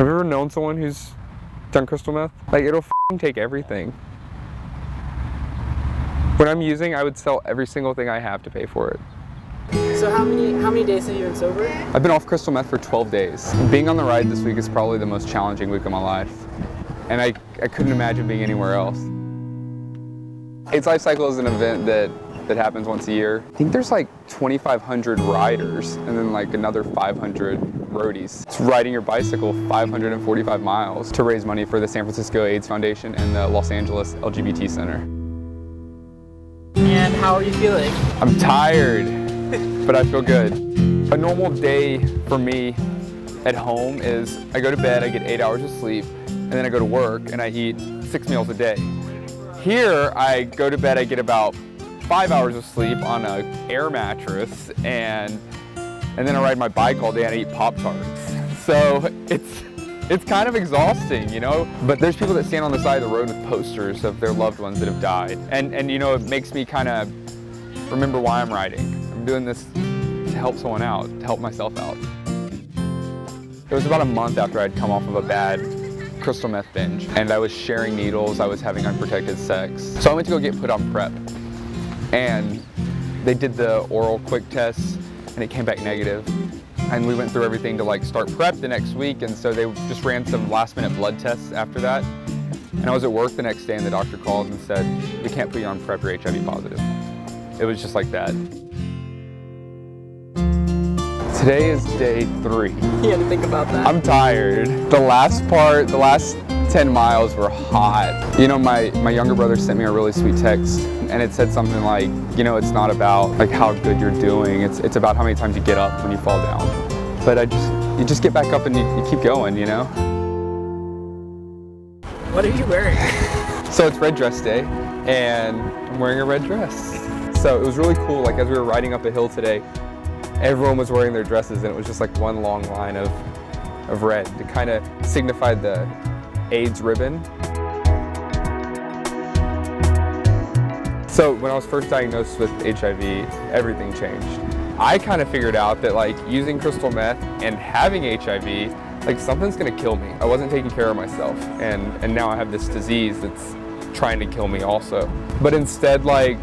Have you ever known someone who's done crystal meth? Like, it'll take everything. When I'm using, I would sell every single thing I have to pay for it. So how many days have you been sober? I've been off crystal meth for 12 days. Being on the ride this week is probably the most challenging week of my life. And I couldn't imagine being anywhere else. AIDS Life Cycle is an event that happens once a year. I think there's like 2,500 riders and then like another 500 roadies. It's riding your bicycle 545 miles to raise money for the San Francisco AIDS Foundation and the Los Angeles LGBT Center. And how are you feeling? I'm tired, but I feel good. A normal day for me at home is I go to bed, I get 8 hours of sleep, and then I go to work and I eat 6 meals a day. Here, I go to bed, I get about 5 hours of sleep on an air mattress, and then I ride my bike all day and I eat Pop-Tarts. So it's kind of exhausting, you know? But there's people that stand on the side of the road with posters of their loved ones that have died. And you know, it makes me kind of remember why I'm riding. I'm doing this to help someone out, to help myself out. It was about a month after I'd come off of a bad crystal meth binge, and I was sharing needles, I was having unprotected sex. So I went to go get put on PrEP, and they did the oral quick test, and it came back negative. And we went through everything to like start PrEP the next week, and so they just ran some last minute blood tests after that. And I was at work the next day and the doctor called and said, "We can't put you on PrEP, you're HIV positive." It was just like that. Today is day 3. You had to think about that. I'm tired. The last 10 miles were hot. You know, my younger brother sent me a really sweet text, and it said something like, you know, it's not about like how good you're doing, it's about how many times you get up when you fall down. But you just get back up and you keep going, you know? What are you wearing? So it's Red Dress Day, and I'm wearing a red dress. So it was really cool, like as we were riding up a hill today, everyone was wearing their dresses, and it was just like one long line of red to kind of signify the AIDS ribbon. So when I was first diagnosed with HIV, everything changed. I kind of figured out that like using crystal meth and having HIV, like something's gonna kill me. I wasn't taking care of myself, and now I have this disease that's trying to kill me also. But instead, like,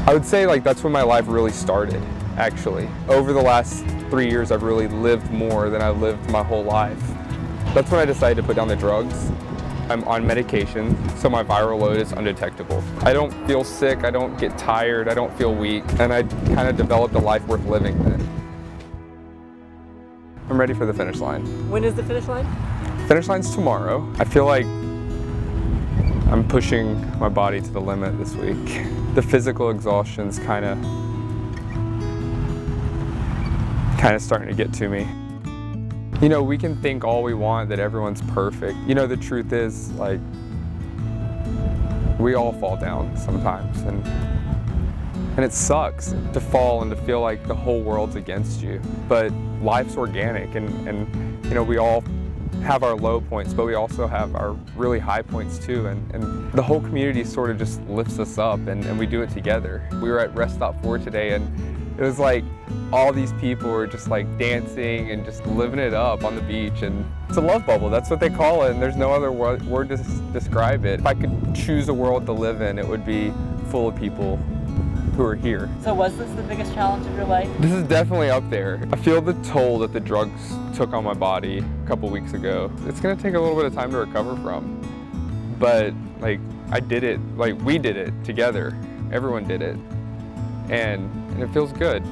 I would say like that's when my life really started, actually. Over the last 3 years, I've really lived more than I've lived my whole life. That's when I decided to put down the drugs. I'm on medication, so my viral load is undetectable. I don't feel sick, I don't get tired, I don't feel weak, and I kind of developed a life worth living then. I'm ready for the finish line. When is the finish line? Finish line's tomorrow. I feel like I'm pushing my body to the limit this week. The physical exhaustion's kind of starting to get to me. You know, we can think all we want that everyone's perfect. You know, the truth is, like, we all fall down sometimes, and it sucks to fall and to feel like the whole world's against you. But life's organic, and you know, we all have our low points, but we also have our really high points too, and the whole community sort of just lifts us up, and we do it together. We were at Rest Stop 4 today, and it was like all these people were just like dancing and just living it up on the beach, and it's a love bubble, that's what they call it, and there's no other word to describe it. If I could choose a world to live in, it would be full of people who are here. So was this the biggest challenge of your life? This is definitely up there. I feel the toll that the drugs took on my body a couple weeks ago. It's gonna take a little bit of time to recover from, but like I did it, like we did it together. Everyone did it, and it feels good.